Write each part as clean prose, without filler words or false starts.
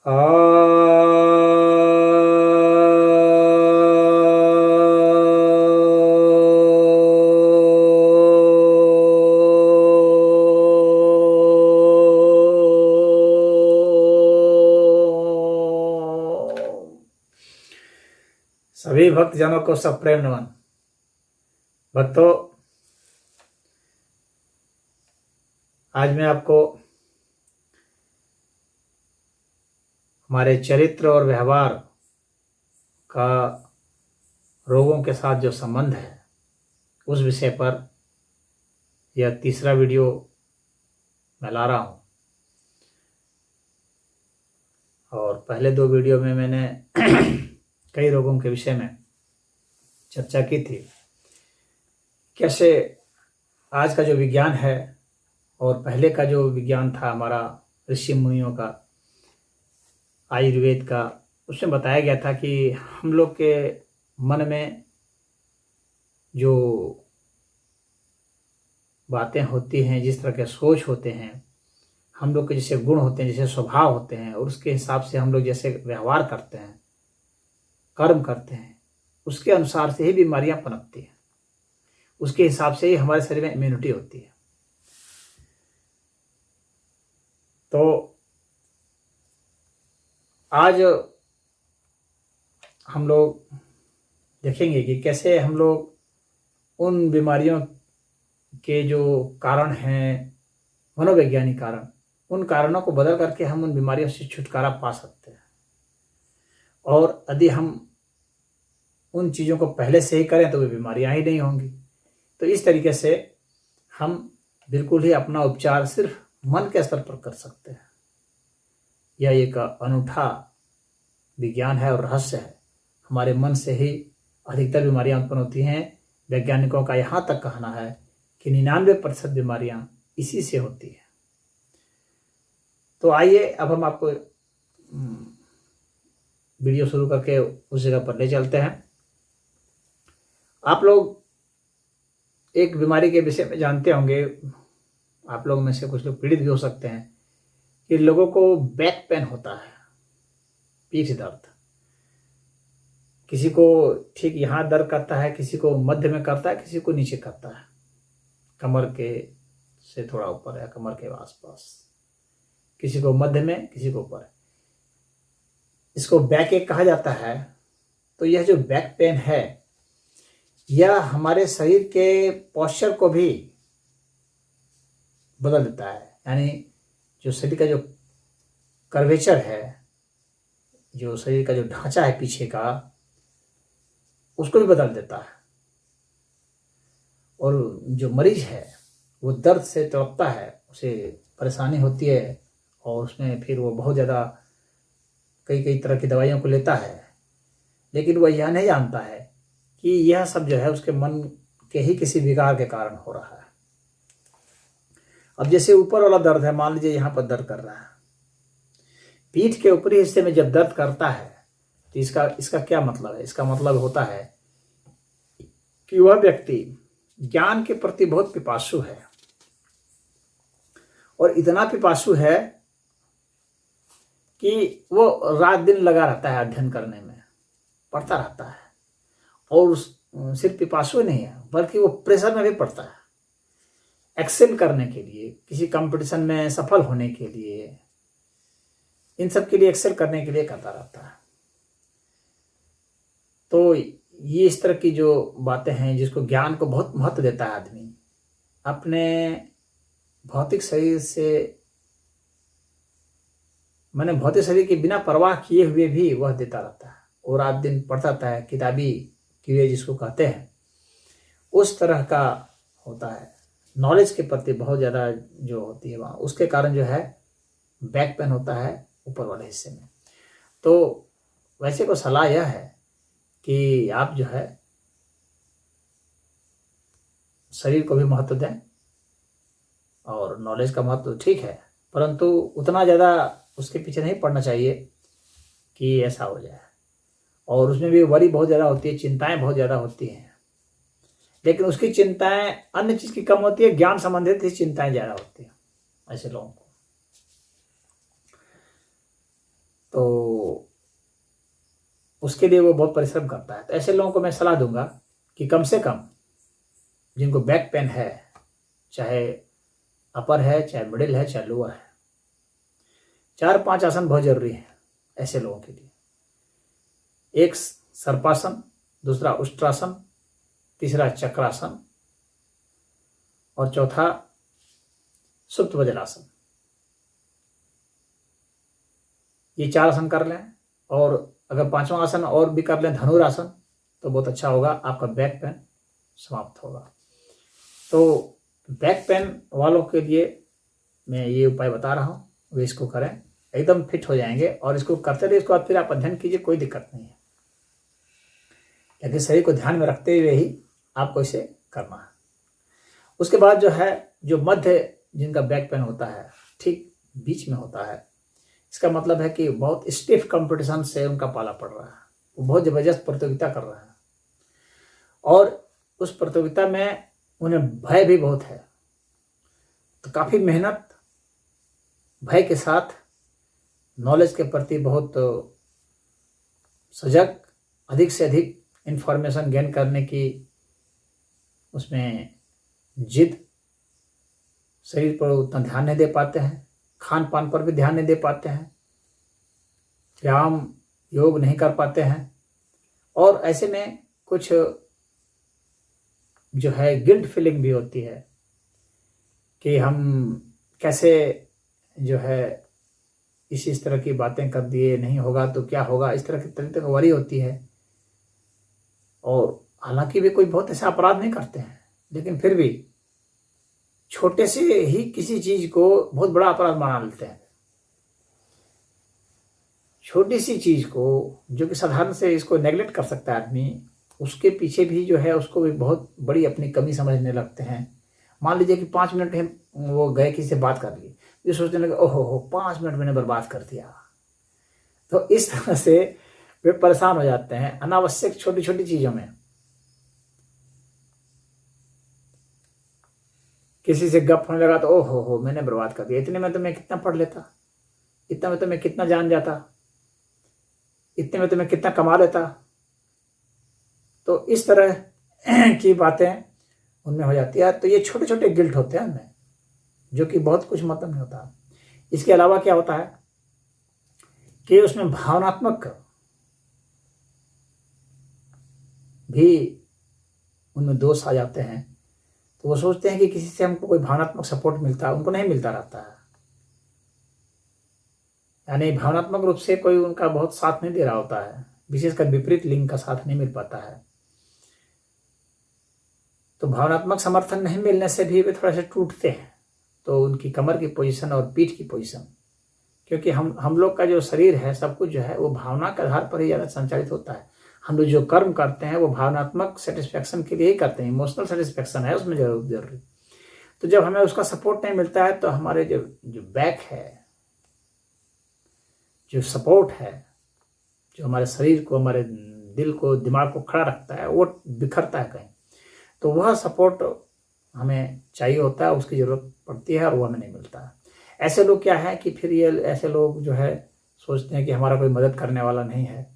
सभी भक्तजनों को सप्रेम नमन। भक्तों, आज मैं आपको हमारे चरित्र और व्यवहार का रोगों के साथ जो संबंध है उस विषय पर यह तीसरा वीडियो मैं ला रहा हूँ। और पहले दो वीडियो में मैंने कई रोगों के विषय में चर्चा की थी। कैसे आज का जो विज्ञान है और पहले का जो विज्ञान था हमारा ऋषि मुनियों का, आयुर्वेद का, उसमें बताया गया था कि हम लोग के मन में जो बातें होती हैं, जिस तरह के सोच होते हैं, हम लोग के जैसे गुण होते हैं, जैसे स्वभाव होते हैं, और उसके हिसाब से हम लोग जैसे व्यवहार करते हैं, कर्म करते हैं, उसके अनुसार से ही बीमारियां पनपती हैं। उसके हिसाब से ही हमारे शरीर में इम्यूनिटी होती है। तो आज हम लोग देखेंगे कि कैसे हम लोग उन बीमारियों के जो कारण हैं, मनोवैज्ञानिक कारण, उन कारणों को बदल करके हम उन बीमारियों से छुटकारा पा सकते हैं। और यदि हम उन चीज़ों को पहले से ही करें तो वे बीमारियां ही नहीं होंगी। तो इस तरीके से हम बिल्कुल ही अपना उपचार सिर्फ मन के स्तर पर कर सकते हैं। यह एक अनूठा विज्ञान है और रहस्य है। हमारे मन से ही अधिकतर बीमारियां उत्पन्न होती हैं। वैज्ञानिकों का यहाँ तक कहना है कि 99% बीमारियां इसी से होती हैं। तो आइए अब हम आपको वीडियो शुरू करके उस जगह पर ले चलते हैं। आप लोग एक बीमारी के विषय में जानते होंगे, आप लोगों में से कुछ लोग पीड़ित भी हो सकते हैं, कि लोगों को बैक पेन होता है, पीठ दर्द। किसी को ठीक यहाँ दर्द करता है, किसी को मध्य में करता है, किसी को नीचे करता है, कमर के से थोड़ा ऊपर या कमर के आसपास, किसी को मध्य में, किसी को ऊपर। इसको बैक एक कहा जाता है। तो यह जो बैक पेन है, यह हमारे शरीर के पोस्चर को भी बदल देता है। यानी जो शरीर का जो कर्वेचर है, जो शरीर का जो ढांचा है पीछे का, उसको भी बदल देता है। और जो मरीज है वो दर्द से तड़पता है, उसे परेशानी होती है, और उसमें फिर वो बहुत ज़्यादा कई तरह की दवाइयों को लेता है। लेकिन वह यह नहीं जानता है कि यह सब जो है उसके मन के ही किसी विकार के कारण हो रहा है। अब जैसे ऊपर वाला दर्द है, मान लीजिए यहाँ पर दर्द कर रहा है, पीठ के ऊपरी हिस्से में जब दर्द करता है तो इसका क्या मतलब है? इसका मतलब होता है कि वह व्यक्ति ज्ञान के प्रति बहुत पिपासु है, और इतना पिपासु है कि वो रात दिन लगा रहता है अध्ययन करने में, पढ़ता रहता है। और सिर्फ पिपासु नहीं है, बल्कि वो प्रेशर में भी पड़ता है, एक्सेल करने के लिए, किसी कंपटीशन में सफल होने के लिए, इन सब के लिए, एक्सेल करने के लिए करता रहता है। तो ये इस तरह की जो बातें हैं, जिसको ज्ञान को बहुत महत्व देता है आदमी, अपने भौतिक शरीर से, मैंने भौतिक शरीर की बिना परवाह किए हुए भी वह देता रहता है, और रात दिन पढ़ता रहता है, किताबी कीड़े जिसको कहते हैं, उस तरह का होता है। नॉलेज के प्रति बहुत ज़्यादा जो होती है वहाँ, उसके कारण जो है बैक पेन होता है ऊपर वाले हिस्से में। तो वैसे को सलाह यह है कि आप जो है शरीर को भी महत्व दें, और नॉलेज का महत्व ठीक है, परंतु उतना ज़्यादा उसके पीछे नहीं पड़ना चाहिए कि ऐसा हो जाए। और उसमें भी वरी बहुत ज़्यादा होती है, चिंताएं बहुत ज़्यादा होती हैं, लेकिन उसकी चिंताएं अन्य चीज़ की कम होती है, ज्ञान संबंधित ही चिंताएं ज़्यादा होती हैं ऐसे लोगों को। तो उसके लिए वो बहुत परिश्रम करता है। तो ऐसे लोगों को मैं सलाह दूंगा कि कम से कम जिनको बैक पेन है, चाहे अपर है, चाहे मिडिल है, चाहे लोअर है, 4-5 आसन बहुत जरूरी है ऐसे लोगों के लिए। एक सर्पासन, दूसरा उष्ट्रासन, तीसरा चक्रासन और चौथा सुप्त वज्रासन। ये 4 आसन कर लें, और अगर 5वां आसन और भी कर लें, धनुरासन, तो बहुत अच्छा होगा, आपका बैक पेन समाप्त होगा। तो बैक पेन वालों के लिए मैं ये उपाय बता रहा हूँ, वे इसको करें, एकदम फिट हो जाएंगे। और इसको करते रहिए, इसको फिर आप अध्ययन कीजिए, कोई दिक्कत नहीं है, लेकिन शरीर को ध्यान में रखते हुए ही आपको इसे करना है। उसके बाद जो है, जो मध्य जिनका बैक पेन होता है, ठीक बीच में होता है, इसका मतलब है कि बहुत स्टिफ कंपटीशन से उनका पाला पड़ रहा है, वो बहुत जबरदस्त प्रतियोगिता कर रहा है, और उस प्रतियोगिता में उन्हें भय भी बहुत है। तो काफी मेहनत, भय के साथ नॉलेज के प्रति बहुत सजग, अधिक से अधिक इंफॉर्मेशन गेन करने की उसमें जिद, शरीर पर उतना ध्यान नहीं दे पाते हैं, खान पान पर भी ध्यान नहीं दे पाते हैं, व्यायाम योग नहीं कर पाते हैं, और ऐसे में कुछ जो है गिल्ट फीलिंग भी होती है कि हम कैसे जो है इस तरह की बातें कर दिए, नहीं होगा तो क्या होगा, इस तरह की तरीके की वरी होती है। और हालांकि वे कोई बहुत ऐसा अपराध नहीं करते हैं, लेकिन फिर भी छोटे से ही किसी चीज को बहुत बड़ा अपराध बना लेते हैं। छोटी सी चीज को जो कि साधारण से इसको नेगलेक्ट कर सकता है आदमी, उसके पीछे भी जो है उसको भी बहुत बड़ी अपनी कमी समझने लगते हैं। मान लीजिए कि 5 मिनट वो गए किसी से बात कर ली, ये सोचने लगे ओहो 5 मिनट मैंने बर्बाद कर दिया। तो इस तरह से वे परेशान हो जाते हैं अनावश्यक छोटी छोटी चीजों में। किसी से गप होने लगा तो ओहो मैंने बर्बाद कर दिया, इतने में तो मैं कितना पढ़ लेता, इतने में तो मैं कितना जान जाता, इतने में तो मैं कितना कमा लेता। तो इस तरह की बातें उनमें हो जाती है। तो ये छोटे छोटे गिल्ट होते हैं उनमें, जो कि बहुत कुछ मतलब नहीं होता। इसके अलावा क्या होता है कि उसमें भावनात्मक भी उनमें दोष आ जाते हैं। तो वो सोचते हैं कि किसी से हमको कोई भावनात्मक सपोर्ट मिलता है, उनको नहीं मिलता रहता है, यानी भावनात्मक रूप से कोई उनका बहुत साथ नहीं दे रहा होता है, विशेषकर विपरीत लिंग का साथ नहीं मिल पाता है। तो भावनात्मक समर्थन नहीं मिलने से भी वे थोड़ा सा टूटते हैं। तो उनकी कमर की पोजीशन और पीठ की पोजीशन, क्योंकि हम लोग का जो शरीर है, सब कुछ जो है वो भावना के आधार पर ही ज़्यादा संचालित होता है। हम लोग जो कर्म करते हैं वो भावनात्मक सेटिस्फैक्शन के लिए ही करते हैं, इमोशनल सेटिस्फैक्शन है उसमें जरूरी। तो जब हमें उसका सपोर्ट नहीं मिलता है तो हमारे जो बैक है, जो सपोर्ट है, जो हमारे शरीर को, हमारे दिल को, दिमाग को खड़ा रखता है, वो बिखरता है कहीं। तो वह सपोर्ट हमें चाहिए होता है, उसकी जरूरत पड़ती है और वो हमें नहीं मिलता है। ऐसे लोग क्या है कि फिर ये ऐसे लोग जो है सोचते हैं कि हमारा कोई मदद करने वाला नहीं है,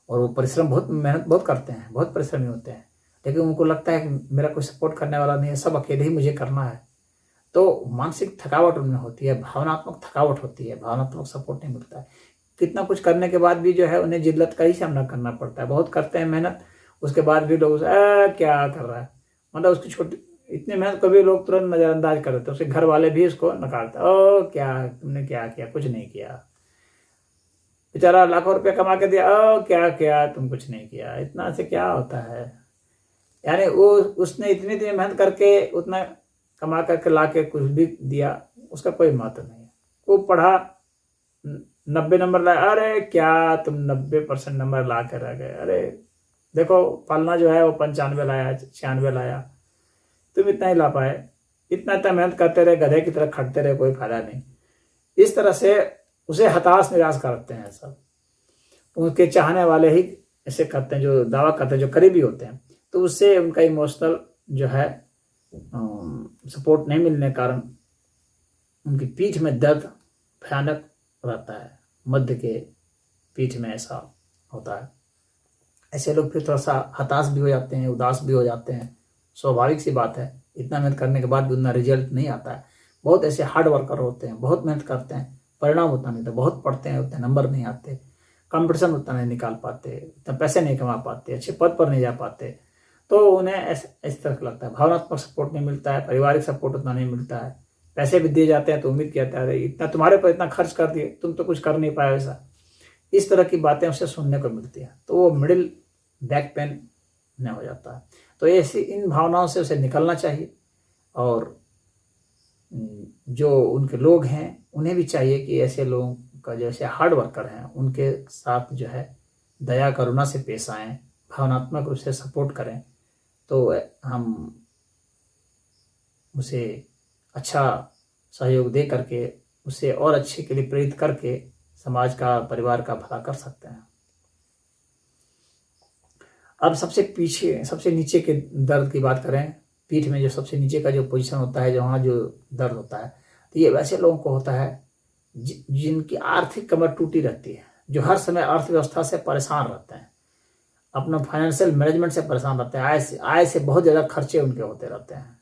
और वो परिश्रम बहुत, मेहनत बहुत करते हैं, बहुत परिश्रमी होते हैं, लेकिन उनको लगता है कि मेरा कोई सपोर्ट करने वाला नहीं है, सब अकेले ही मुझे करना है। तो मानसिक थकावट उनमें होती है, भावनात्मक थकावट होती है, भावनात्मक सपोर्ट नहीं मिलता है। कितना कुछ करने के बाद भी जो है उन्हें जिल्लत का ही सामना करना पड़ता है। बहुत करते हैं मेहनत, उसके बाद भी लोग क्या कर रहा है, मतलब उसकी छोटी इतनी मेहनत को भी लोग तुरंत नजरअंदाज कर देते हैं। उसके घर वाले भी उसको नकारते, ओ क्या तुमने क्या किया, कुछ नहीं किया, बेचारा लाखों रुपया कमा के दिया, ओ क्या किया, तुम कुछ नहीं किया, इतना से क्या होता है। यानी वो उसने इतनी इतनी मेहनत करके उतना कमा करके ला के कुछ भी दिया, उसका कोई महत्व नहीं है। वो पढ़ा 90 नंबर लाया, अरे क्या तुम 90% नंबर ला कर रह गए, अरे देखो फलना जो है वो 95 लाया, 96 लाया, तुम इतना ही ला पाए, इतना मेहनत करते रहे, गधे की तरह खटते रहे, कोई फायदा नहीं। इस तरह से उसे हताश निराश करते हैं सब। उनके चाहने वाले ही ऐसे करते हैं, जो दावा करते हैं, जो करीबी होते हैं। तो उससे उनका इमोशनल जो है सपोर्ट नहीं मिलने के कारण उनकी पीठ में दर्द भयानक रहता है। मध्य के पीठ में ऐसा होता है। ऐसे लोग फिर थोड़ा सा हताश भी हो जाते हैं, उदास भी हो जाते हैं। स्वाभाविक सी बात है, इतना मेहनत करने के बाद भी उतना रिजल्ट नहीं आता है। बहुत ऐसे हार्ड वर्कर होते हैं, बहुत मेहनत करते हैं, परिणाम उतना नहीं, तो बहुत पढ़ते हैं, उतने नंबर नहीं आते, कंपटीशन उतना नहीं निकाल पाते, इतना पैसे नहीं कमा पाते, अच्छे पद पर नहीं जा पाते, तो उन्हें इस तरह लगता है। भावनात्मक सपोर्ट नहीं मिलता है, पारिवारिक सपोर्ट उतना नहीं मिलता है, पैसे भी दिए जाते हैं तो उम्मीद किया जाता है इतना तुम्हारे पर इतना खर्च कर दिए, तुम तो कुछ कर नहीं पाए वैसा, इस तरह की बातें उसे सुनने को मिलती है, तो वो मिडिल बैक पेन न हो जाता है। तो ऐसी इन भावनाओं से उसे निकलना चाहिए, और जो उनके लोग हैं उन्हें भी चाहिए कि ऐसे लोगों का, जैसे हार्ड वर्कर हैं, उनके साथ जो है दया करुणा से पेश आएँ, भावनात्मक रूप से सपोर्ट करें, तो हम उसे अच्छा सहयोग दे करके उसे और अच्छे के लिए प्रेरित करके समाज का, परिवार का भला कर सकते हैं। अब सबसे नीचे के दर्द की बात करें, पीठ में जो सबसे नीचे का जो पोजीशन होता है, जहाँ जो दर्द होता है, तो ये वैसे लोगों को होता है जिनकी आर्थिक कमर टूटी रहती है, जो हर समय अर्थव्यवस्था से परेशान रहते हैं, अपना फाइनेंशियल मैनेजमेंट से परेशान रहते हैं, आय से बहुत ज़्यादा खर्चे उनके होते रहते हैं,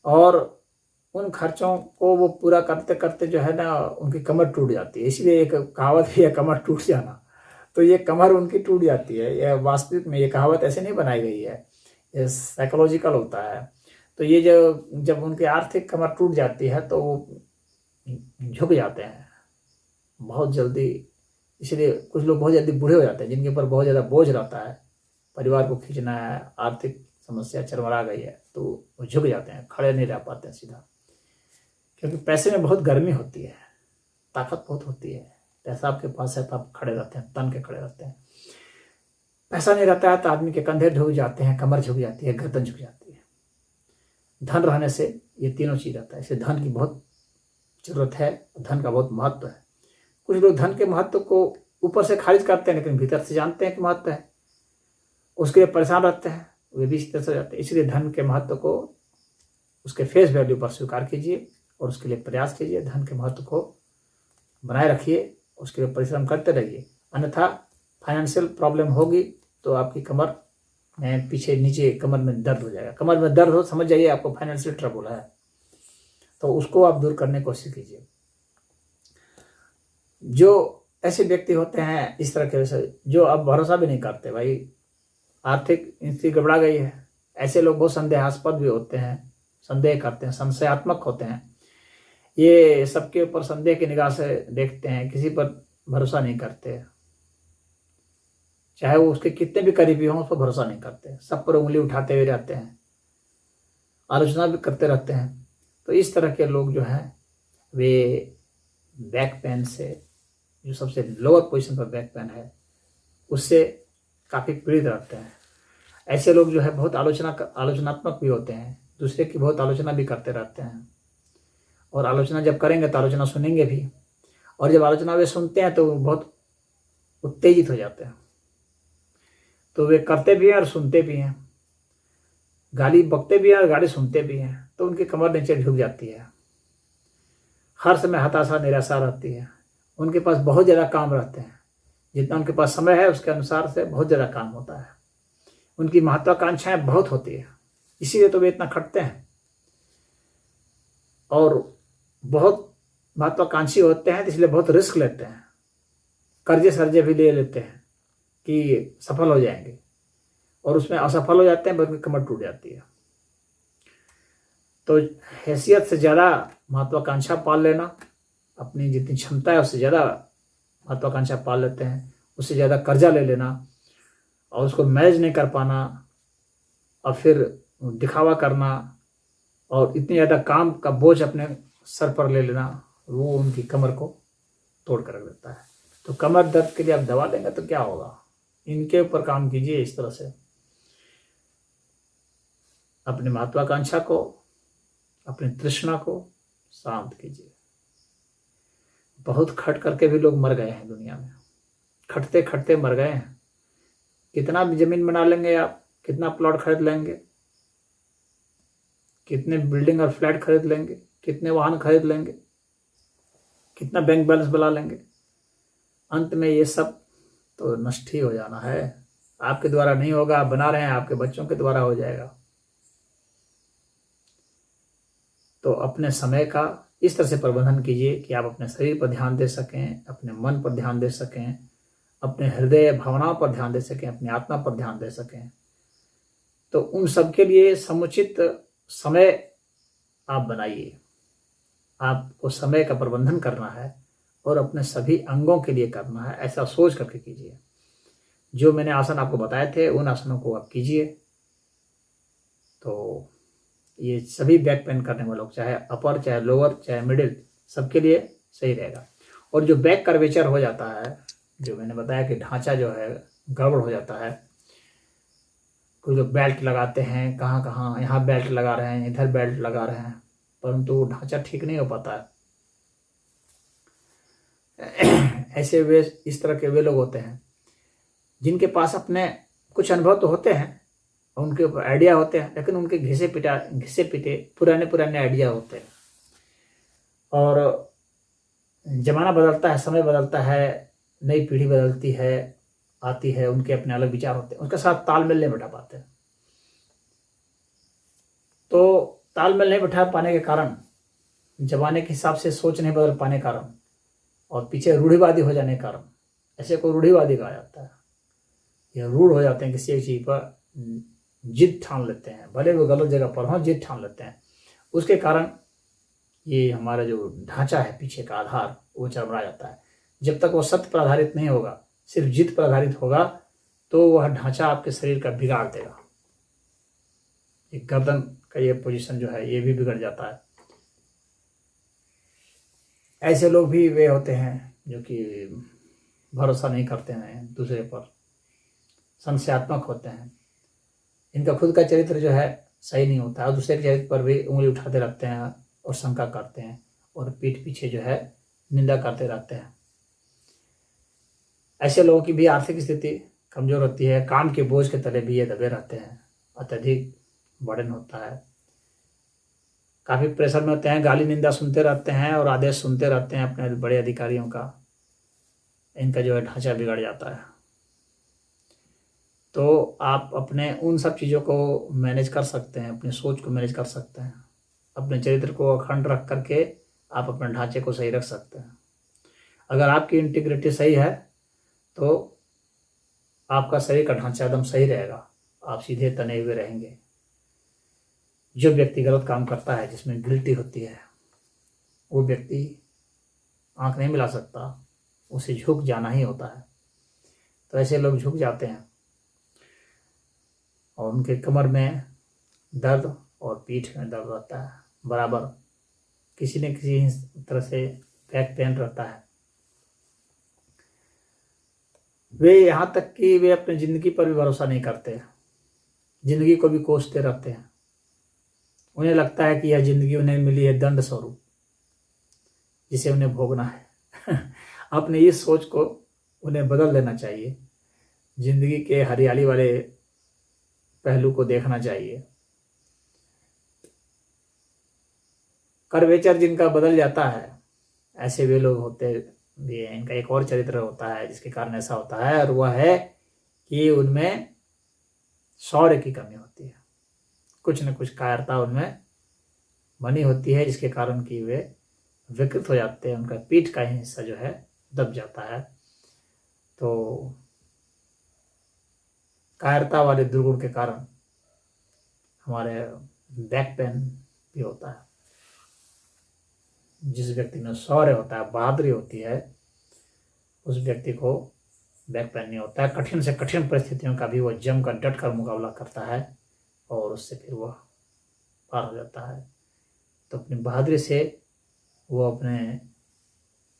और उन खर्चों को वो पूरा करते करते जो है ना उनकी कमर टूट जाती है। इसलिए एक कहावत भी है, कमर टूट जाना, तो ये कमर उनकी टूट जाती है। यह वास्तविक में ये कहावत ऐसे नहीं बनाई गई है, ये साइकोलॉजिकल होता है। तो ये जब उनकी आर्थिक कमर टूट जाती है तो वो झुक जाते हैं बहुत जल्दी। इसलिए कुछ लोग बहुत जल्दी बूढ़े हो जाते हैं, जिनके ऊपर बहुत ज़्यादा बोझ रहता है, परिवार को खींचना है, आर्थिक समस्या चरमरा गई है, तो वो झुक जाते हैं, खड़े नहीं रह पाते हैं सीधा, क्योंकि पैसे में बहुत गर्मी होती है, ताकत बहुत होती है। पैसा आपके पास है तो आप खड़े रहते हैं, तन के खड़े रहते हैं। पैसा नहीं रहता है तो आदमी के कंधे झुक जाते हैं, कमर झुक जाती है, गर्दन झुक जाती है। धन रहने से ये तीनों चीज रहता है, इसलिए धन की बहुत जरूरत है, धन का बहुत महत्व है। कुछ लोग धन के महत्व को ऊपर से खारिज करते हैं, लेकिन भीतर से जानते हैं कि महत्व है, उसके लिए परेशान रहते हैं, वे भी इस तरह से जाते हैं। इसलिए धन के महत्व को उसके फेस वैल्यू पर स्वीकार कीजिए और उसके लिए प्रयास कीजिए, धन के महत्व को बनाए रखिए, उसके लिए परिश्रम करते रहिए। अन्यथा फाइनेंशियल प्रॉब्लम होगी तो आपकी कमर में पीछे नीचे कमर में दर्द हो जाएगा। कमर में दर्द हो, समझ जाइए आपको फाइनेंशियल ट्रबल है, तो उसको आप दूर करने की कोशिश कीजिए। जो ऐसे व्यक्ति होते हैं इस तरह के, जो अब भरोसा भी नहीं करते, भाई आर्थिक स्थिति गड़बड़ा गई है, ऐसे लोग बहुत संदेहास्पद भी होते हैं, संदेह करते हैं, संशयात्मक होते हैं, ये सबके ऊपर संदेह की निगाह से देखते हैं, किसी पर भरोसा नहीं करते, चाहे वो उसके कितने भी करीबी हों उस पर भरोसा नहीं करते, सब पर उंगली उठाते हुए रहते हैं, आलोचना भी करते रहते हैं। तो इस तरह के लोग जो हैं वे बैक पेन से, जो सबसे लोअर पोजीशन पर बैक पेन है, उससे काफ़ी पीड़ित रहते हैं। ऐसे लोग जो है बहुत आलोचनात्मक भी होते हैं, दूसरे की बहुत आलोचना भी करते रहते हैं, और आलोचना जब करेंगे तो आलोचना सुनेंगे भी, और जब आलोचना वे सुनते हैं तो बहुत उत्तेजित हो जाते हैं, तो वे करते भी हैं और सुनते भी हैं, गाली बकते भी हैं और गाली सुनते भी हैं, तो उनकी कमर नीचे झुक जाती है, हर समय हताशा निराशा रहती है, उनके पास बहुत ज़्यादा काम रहते हैं, जितना उनके पास समय है उसके अनुसार से बहुत ज़्यादा काम होता है, उनकी महत्वाकांक्षाएं बहुत होती है, इसीलिए तो वे इतना खटते हैं, और बहुत महत्वाकांक्षी होते हैं, इसलिए बहुत रिस्क लेते हैं, कर्जे सर्जे भी ले लेते हैं कि सफल हो जाएंगे, और उसमें असफल हो जाते हैं, बल्कि कमर टूट जाती है। तो हैसियत से ज़्यादा महत्वाकांक्षा पाल लेना, अपनी जितनी क्षमता है उससे ज़्यादा महत्वाकांक्षा पाल लेते हैं, उससे ज़्यादा कर्जा ले लेना और उसको मैनेज नहीं कर पाना, और फिर दिखावा करना और इतनी ज़्यादा काम का बोझ अपने सर पर ले लेना, वो उनकी कमर को तोड़ कर रख देता है। तो कमर दर्द के लिए आप दवा लेंगे तो क्या होगा, इनके ऊपर काम कीजिए, इस तरह से अपनी महत्वाकांक्षा को, अपनी तृष्णा को शांत कीजिए। बहुत खट करके भी लोग मर गए हैं दुनिया में, खटते खटते मर गए हैं। कितना भी जमीन बना लेंगे आप, कितना प्लॉट खरीद लेंगे, कितने बिल्डिंग और फ्लैट खरीद लेंगे, कितने वाहन खरीद लेंगे, कितना बैंक बैलेंस बना लेंगे, अंत में ये सब तो नष्ट ही हो जाना है। आपके द्वारा नहीं होगा, आप बना रहे हैं, आपके बच्चों के द्वारा हो जाएगा। तो अपने समय का इस तरह से प्रबंधन कीजिए कि आप अपने शरीर पर ध्यान दे सकें, अपने मन पर ध्यान दे सकें, अपने हृदय भावनाओं पर ध्यान दे सकें, अपनी आत्मा पर ध्यान दे सकें। तो उन सब के लिए समुचित समय आप बनाइए। आपको समय का प्रबंधन करना है और अपने सभी अंगों के लिए करना है, ऐसा सोच करके कीजिए। जो मैंने आसन आपको बताए थे उन आसनों को आप कीजिए। तो ये सभी बैक पेन करने वाले लोग, चाहे अपर, चाहे लोअर, चाहे मिडिल, सबके लिए सही रहेगा। और जो बैक कर्वेचर हो जाता है, जो मैंने बताया कि ढांचा जो है गड़बड़ हो जाता है, कोई लोग बेल्ट लगाते हैं, कहाँ कहाँ, यहाँ बेल्ट लगा रहे हैं, इधर बेल्ट लगा रहे हैं, परंतु ढांचा ठीक नहीं हो पाता है। ऐसे वे इस तरह के वे लोग होते हैं जिनके पास अपने कुछ अनुभव तो होते हैं, उनके ऊपर आइडिया होते हैं, लेकिन उनके घिसे पिटे पुराने आइडिया होते हैं। और जमाना बदलता है, समय बदलता है, नई पीढ़ी बदलती है, आती है, उनके अपने अलग विचार होते हैं, उसके साथ तालमेल नहीं बैठा पाते। तो तालमेल नहीं बैठा पाने के कारण, जमाने के हिसाब से सोच नहीं बदल पाने के कारण, और पीछे रूढ़िवादी हो जाने के कारण, ऐसे को रूढ़िवादी कहा जाता है। ये रूढ़ हो जाते हैं, किसी एक चीज पर जिद ठान लेते हैं, भले वो गलत जगह पर हों, जिद ठान लेते हैं। उसके कारण ये हमारा जो ढांचा है, पीछे का आधार, वो चरमरा जाता है। जब तक वो सत्य पर आधारित नहीं होगा, सिर्फ जिद पर आधारित होगा, तो वह ढांचा आपके शरीर का बिगाड़ देगा। एक गर्दन का ये पोजीशन जो है, ये भी बिगड़ जाता है। ऐसे लोग भी वे होते हैं जो कि भरोसा नहीं करते हैं दूसरे पर, संशयात्मक होते हैं। इनका खुद का चरित्र जो है सही नहीं होता है, और दूसरे के चरित्र पर भी उंगली उठाते रहते हैं और शंका करते हैं, और पीठ पीछे जो है निंदा करते रहते हैं। ऐसे लोगों की भी आर्थिक स्थिति कमजोर होती है, काम के बोझ के तले भी ये दबे रहते हैं, अत्यधिक बर्डन होता है, काफी प्रेशर में होते हैं, गाली निंदा सुनते रहते हैं और आदेश सुनते रहते हैं अपने बड़े अधिकारियों का। इनका जो है ढांचा बिगड़ जाता है। तो आप अपने उन सब चीज़ों को मैनेज कर सकते हैं, अपनी सोच को मैनेज कर सकते हैं, अपने चरित्र को अखंड रख करके आप अपने ढांचे को सही रख सकते हैं। अगर आपकी इंटीग्रिटी सही है तो आपका शरीर का ढांचा एकदम सही रहेगा, आप सीधे तने हुए रहेंगे। जो व्यक्ति गलत काम करता है, जिसमें गिल्टी होती है, वो व्यक्ति आंख नहीं मिला सकता, उसे झुक जाना ही होता है। तो ऐसे लोग झुक जाते हैं और उनके कमर में दर्द और पीठ में दर्द रहता है बराबर, किसी न किसी तरह से बैक पेन रहता है। वे यहाँ तक कि वे अपनी जिंदगी पर भी भरोसा नहीं करते, जिंदगी को भी कोसते रहते हैं। उन्हें लगता है कि यह जिंदगी उन्हें मिली है दंड स्वरूप, जिसे उन्हें भोगना है। अपने इस सोच को उन्हें बदल लेना चाहिए, जिंदगी के हरियाली वाले पहलू को देखना चाहिए। कर्वेचर जिनका बदल जाता है, ऐसे वे लोग होते भी हैं। इनका एक और चरित्र होता है जिसके कारण ऐसा होता है, और वह है कि उनमें शौर्य की कमी होती है, कुछ न कुछ कायरता उनमें बनी होती है, जिसके कारण कि वे विकृत हो जाते हैं, उनका पीठ का ही हिस्सा जो है दब जाता है। तो कायरता वाले दुर्गुण के कारण हमारे बैक पेन भी होता है। जिस व्यक्ति में शौर्य होता है, बहादुरी होती है, उस व्यक्ति को बैक पेन नहीं होता है। कठिन से कठिन परिस्थितियों का भी वह जम कर डट कर मुकाबला करता है और उससे फिर वह पार हो जाता है। तो अपनी बहादुरी से वो अपने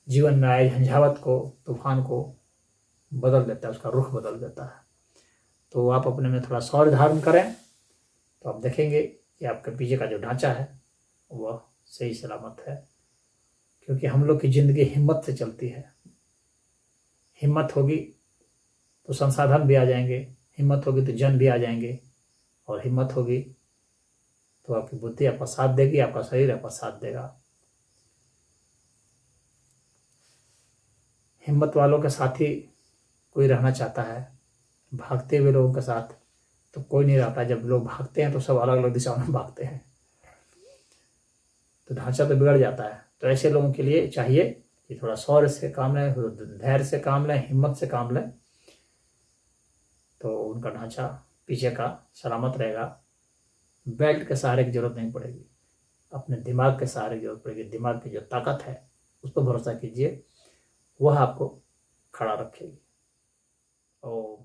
जीवन में आए झंझावत को, तूफान को बदल देता है, उसका रुख बदल देता है। तो आप अपने में थोड़ा शौर्य धारण करें तो आप देखेंगे कि आपके पीछे का जो ढांचा है वह सही सलामत है। क्योंकि हम लोग की जिंदगी हिम्मत से चलती है। हिम्मत होगी तो संसाधन भी आ जाएंगे, हिम्मत होगी तो जन भी आ जाएंगे, और हिम्मत होगी तो आपकी बुद्धि आपका साथ देगी, आपका शरीर आपका साथ देगा। हिम्मत वालों के साथ ही कोई रहना चाहता है, भागते हुए लोगों के साथ तो कोई नहीं रहता। जब लोग भागते हैं तो सब अलग अलग दिशाओं में भागते हैं, तो ढांचा तो बिगड़ जाता है। तो ऐसे लोगों के लिए चाहिए कि थोड़ा शौर्य से काम लें, धैर्य से काम लें, हिम्मत से काम लें, तो उनका ढांचा पीछे का सलामत रहेगा। बेल्ट के सहारे की जरूरत नहीं पड़ेगी, अपने दिमाग के सहारे की जरूरत पड़ेगी। दिमाग की जो ताकत है उस पर भरोसा कीजिए, वह आपको खड़ा रखेगी। ओम